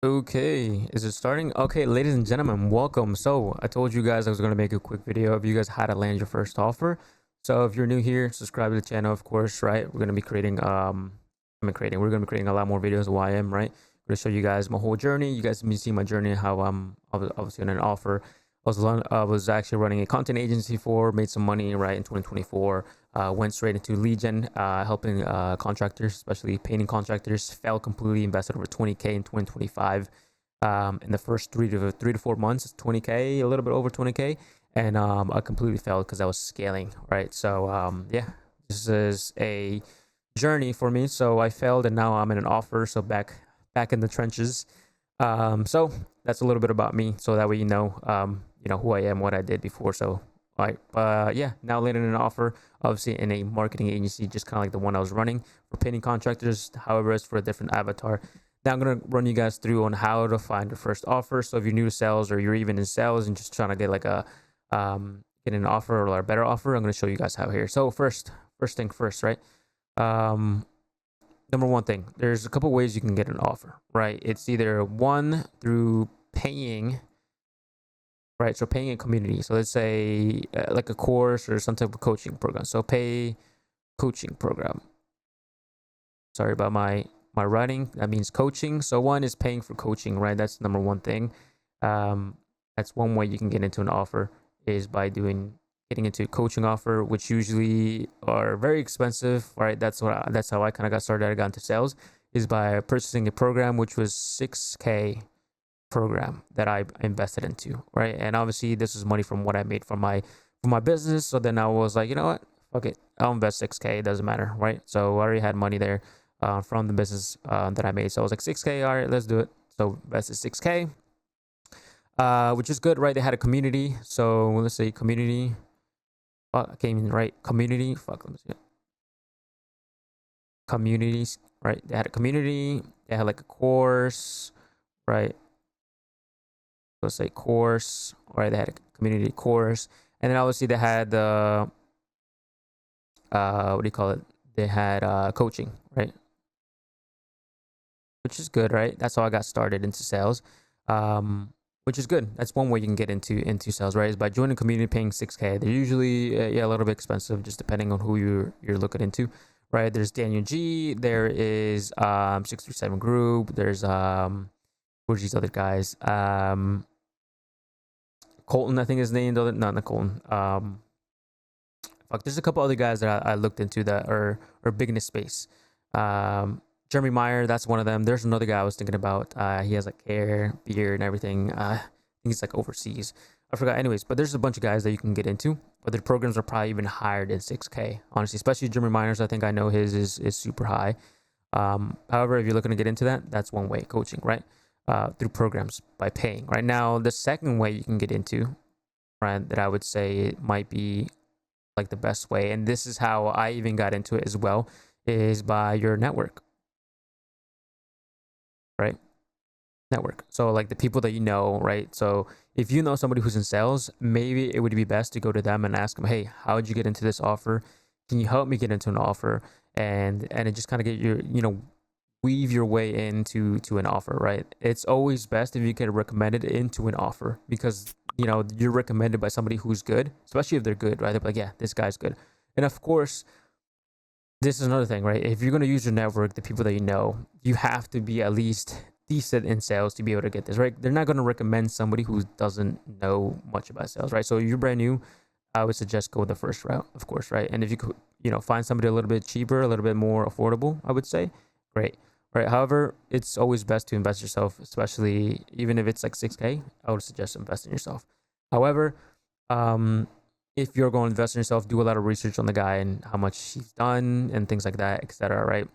Okay, is it starting? Okay, ladies and gentlemen, welcome. So I told you guys I was going to make a quick video of you guys how to land your first offer. So if you're new here, subscribe to the channel, of course, right? We're going to be we're going to be creating a lot more videos of YM, right? I'm going to show you guys my whole journey. You guys can see my journey, how I'm obviously on an offer. I was actually running a content agency made some money, right, in 2024. Went straight into lead gen, helping contractors, especially painting contractors. Fell completely, invested over 20K in 2025. In the first 3 to 4 months, 20K, a little bit over 20K, and I completely failed because I was scaling, right? So yeah, this is a journey for me. So I failed, and now I'm in an offer. So back in the trenches. So that's a little bit about me, so that way you know who I am, what I did before. So yeah, now landing an offer, obviously in a marketing agency, just kind of like the one I was running for painting contractors. However, it's for a different avatar. Now I'm gonna run you guys through on how to find your first offer. So if you're new to sales or you're even in sales and just trying to get like get an offer or a better offer, I'm gonna show you guys how here. So first thing first, right? Um, Number one thing, there's a couple ways you can get an offer, right? It's either one through paying, right? So paying a community. So let's say like a course or some type of coaching program. So pay coaching program. Sorry about my writing. That means coaching. So one is paying for coaching, right? That's number one thing. That's one way you can get into an offer is by getting into a coaching offer, which usually are very expensive, right? That's how I kind of got started. I got into sales is by purchasing a program which was 6K program that I invested into, right? And obviously this is money from what I made from my business. So then I was like, you know what? Fuck it. I'll invest 6K. It doesn't matter, right? So I already had money there from the business that I made. So I was like 6K. All right, let's do it. So invested 6K, which is good, right? They had a community. So let's say community. Fuck, I can't even write community. Fuck, let me see it. Communities, right? They had a community. They had like a course, right? Let's say course, right? They had a community course, and then obviously they had the what do you call it? They had coaching, right? Which is good, right? That's how I got started into sales, which is good. That's one way you can get into sales, right? Is by joining a community, paying 6K. They're usually yeah a little bit expensive, just depending on who you're looking into, right? There's Daniel G. There is 637 Group. There's who's these other guys? Colton, I think his name. No, not Colton. Fuck, there's a couple other guys that I looked into that are big in the space. Jeremy Meyer, that's one of them. There's another guy I was thinking about. He has like hair, beard, and everything. I think he's like overseas. I forgot. Anyways, but there's a bunch of guys that you can get into, but their programs are probably even higher than 6K. Honestly, especially Jeremy Myers. I think I know his is super high. However, if you're looking to get into that, that's one way, coaching, right? Through programs by paying. Right now, the second way you can get into, right, that I would say it might be like the best way, and this is how I even got into it as well, is by your network, right? Network. So like the people that you know, right? So if you know somebody who's in sales, maybe it would be best to go to them and ask them, hey, how did you get into this offer? Can you help me get into an offer? And it just kind of get your, weave your way into an offer, right? It's always best if you get recommended into an offer because you're recommended by somebody who's good, especially if they're good, right? They're like, yeah, this guy's good. And of course, this is another thing, right? If you're going to use your network, the people that you have to be at least decent in sales to be able to get this, right? They're not going to recommend somebody who doesn't know much about sales, right? So if you're brand new, I would suggest go the first route, of course, right? And if you could, find somebody a little bit cheaper, a little bit more affordable, I would say, great, right? However, it's always best to invest yourself, especially even if it's like 6K. I would suggest invest in yourself. However, um, if you're going to invest in yourself, do a lot of research on the guy and how much he's done and things like that, etc. Right?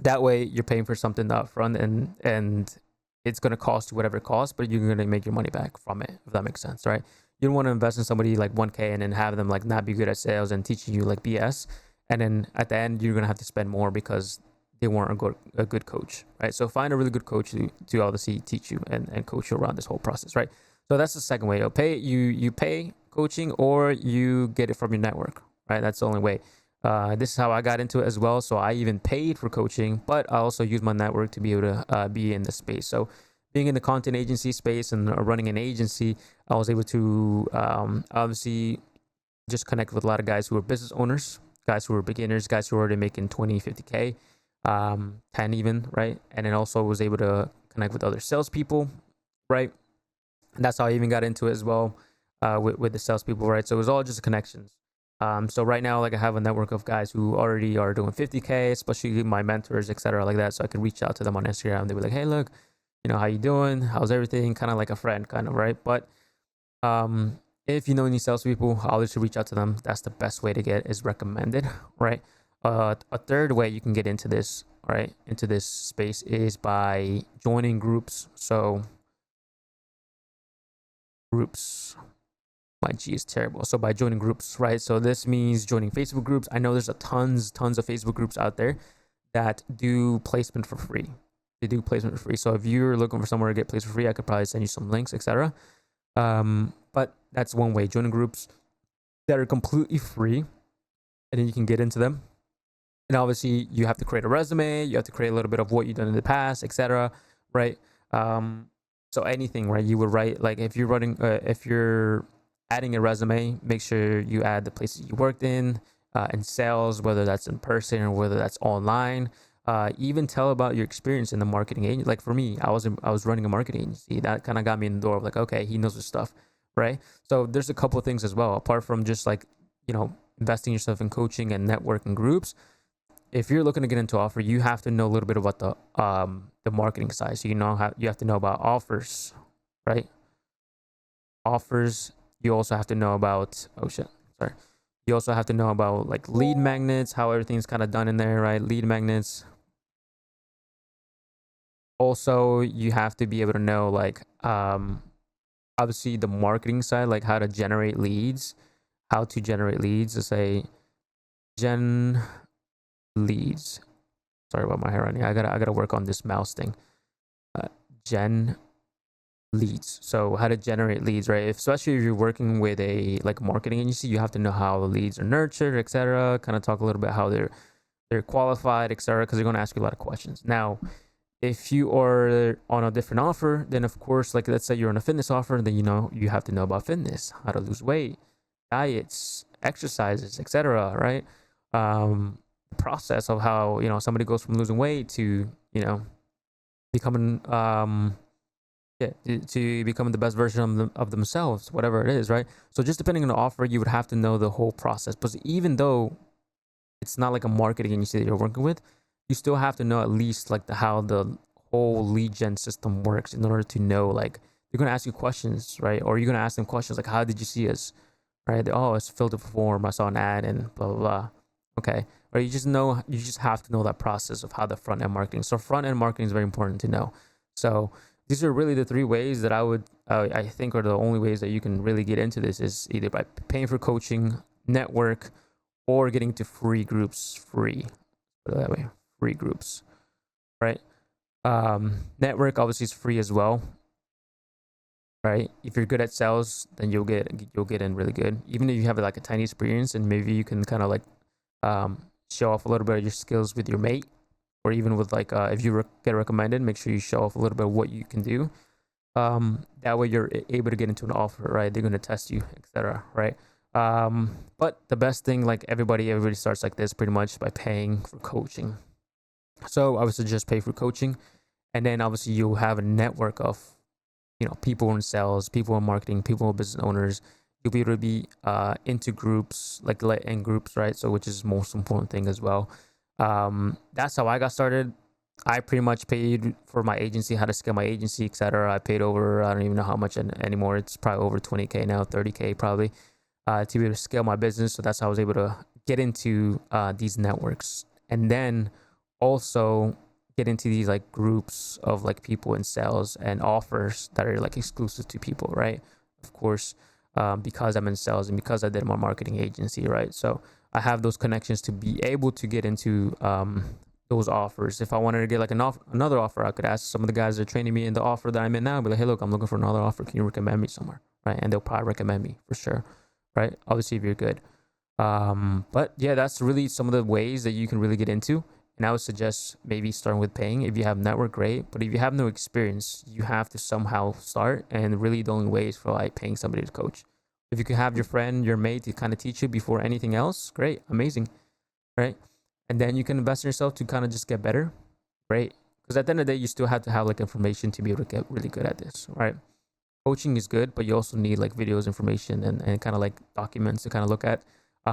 That way, you're paying for something up front, and it's going to cost you whatever it costs, but you're going to make your money back from it, if that makes sense, right? You don't want to invest in somebody like 1K and then have them like not be good at sales and teaching you like BS, and then at the end you're going to have to spend more because they weren't a good coach, right? So find a really good coach to obviously teach you and coach you around this whole process, right? So that's the second way. You pay coaching or you get it from your network, right? That's the only way. This is how I got into it as well. So I even paid for coaching, but I also use my network to be able to be in the space. So being in the content agency space and running an agency, I was able to obviously just connect with a lot of guys who are business owners, guys who are beginners, guys who are already making 20, 50K, 10 even, right? And then also was able to connect with other salespeople, right? And that's how I even got into it as well, with the salespeople, right? So it was all just connections. So right now, like I have a network of guys who already are doing 50K, especially my mentors, etc., like that. So I can reach out to them on Instagram. They be like, "Hey, look, how you doing? How's everything?" Kind of like a friend, kind of, right? But if you know any salespeople, I'll just reach out to them. That's the best way to get is recommended, right? A third way you can get into this, right, into this space is by joining groups. So groups, my G is terrible. So by joining groups, right? So this means joining Facebook groups. I know there's tons of Facebook groups out there that do placement for free. They do placement for free. So if you're looking for somewhere to get placed for free, I could probably send you some links, etc. But that's one way, joining groups that are completely free, and then you can get into them. And obviously you have to create a resume, you have to create a little bit of what you've done in the past, etc., right? So anything, right? You would write, like, if you're adding a resume, make sure you add the places you worked in sales, whether that's in person or whether that's online. Even tell about your experience in the marketing agency. Like for me, I was running a marketing agency. That kind of got me in the door of like, okay, he knows his stuff, right? So there's a couple of things as well, apart from just like, investing yourself in coaching and networking groups. If you're looking to get into offer, you have to know a little bit about the marketing side. So you have to know about offers, right? Offers. You also have to know about You also have to know about like lead magnets, how everything's kind of done in there, right? Lead magnets. Also, you have to be able to know like obviously the marketing side, like how to generate leads, Let's say gen leads. Sorry about my hair running. I gotta work on this mouse thing. Gen leads. So how to generate leads, right? Especially if you're working with a like marketing agency, you have to know how the leads are nurtured, etc. Kind of talk a little bit how they're qualified, etc. Because they're going to ask you a lot of questions. Now, if you are on a different offer, then of course, like let's say you're on a fitness offer, then you have to know about fitness, how to lose weight, diets, exercises, etc. Right? Process of how somebody goes from losing weight to becoming to becoming the best version of themselves, whatever it is, right? So just depending on the offer, you would have to know the whole process. But even though it's not like a marketing agency that you're working with, you still have to know at least like how the whole lead gen system works in order to know, like, they're going to ask you questions, right? Or you're going to ask them questions like, how did you see us, right? Oh, it's filled a form, I saw an ad, and blah blah blah. Okay. Or you just have to know that process of how the front end marketing. So front end marketing is very important to know. So these are really the three ways that I think are the only ways that you can really get into this, is either by paying for coaching, network, or getting to free groups. Put it that way, free groups, right? Network obviously is free as well, right? If you're good at sales, then you'll get in really good. Even if you have like a tiny experience, and maybe you can kind of like show off a little bit of your skills with your mate, or even with like if you get recommended, make sure you show off a little bit of what you can do. That way you're able to get into an offer, right? They're going to test you, etc., right? But the best thing, like everybody starts like this pretty much by paying for coaching. So I would suggest pay for coaching, and then obviously you'll have a network of people in sales, people in marketing, people in business owners. You'll be able to be into groups, like in groups, right? So which is the most important thing as well. That's how I got started. I pretty much paid for my agency, how to scale my agency, etc. I paid over, I don't even know how much anymore. It's probably over 20K now, 30K probably, to be able to scale my business. So that's how I was able to get into these networks, and then also get into these like groups of like people in sales and offers that are like exclusive to people, right? Of course, because I'm in sales and because I did my marketing agency, right? So I have those connections to be able to get into those offers. If I wanted to get like another offer, I could ask some of the guys that are training me in the offer that I'm in now, be like, hey, look, I'm looking for another offer. Can you recommend me somewhere, right? And they'll probably recommend me for sure, right? Obviously, if you're good. But yeah, that's really some of the ways that you can really get into. And I would suggest maybe starting with paying. If you have network, great. But if you have no experience, you have to somehow start. And really the only way is for like paying somebody to coach. If you can have your friend, your mate to kind of teach you before anything else, great, amazing, right? And then you can invest in yourself to kind of just get better, great. Because at the end of the day, you still have to have like information to be able to get really good at this, right? Coaching is good, but you also need like videos, information, and kind of like documents to kind of look at.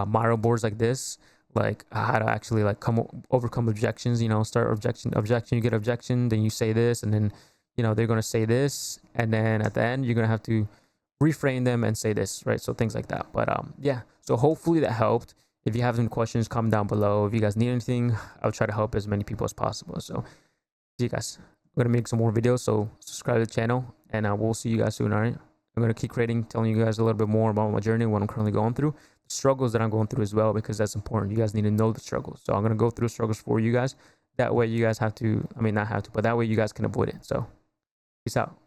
Miro boards like this, like how to actually like overcome objections. You know, start objection, you get objection, then you say this, and then they're gonna say this, and then at the end you're gonna have to reframe them and say this, right? So things like that. But yeah, so hopefully that helped. If you have any questions, comment down below. If you guys need anything, I'll try to help as many people as possible. So see you guys. I'm gonna make some more videos, so subscribe to the channel, and we'll see you guys soon. All right, I'm gonna keep creating, telling you guys a little bit more about my journey, what I'm currently going through, the struggles that I'm going through as well, because that's important. You guys need to know the struggles. So I'm gonna go through struggles for you guys. That way you guys have to, I mean not have to, but that way you guys can avoid it. So peace out.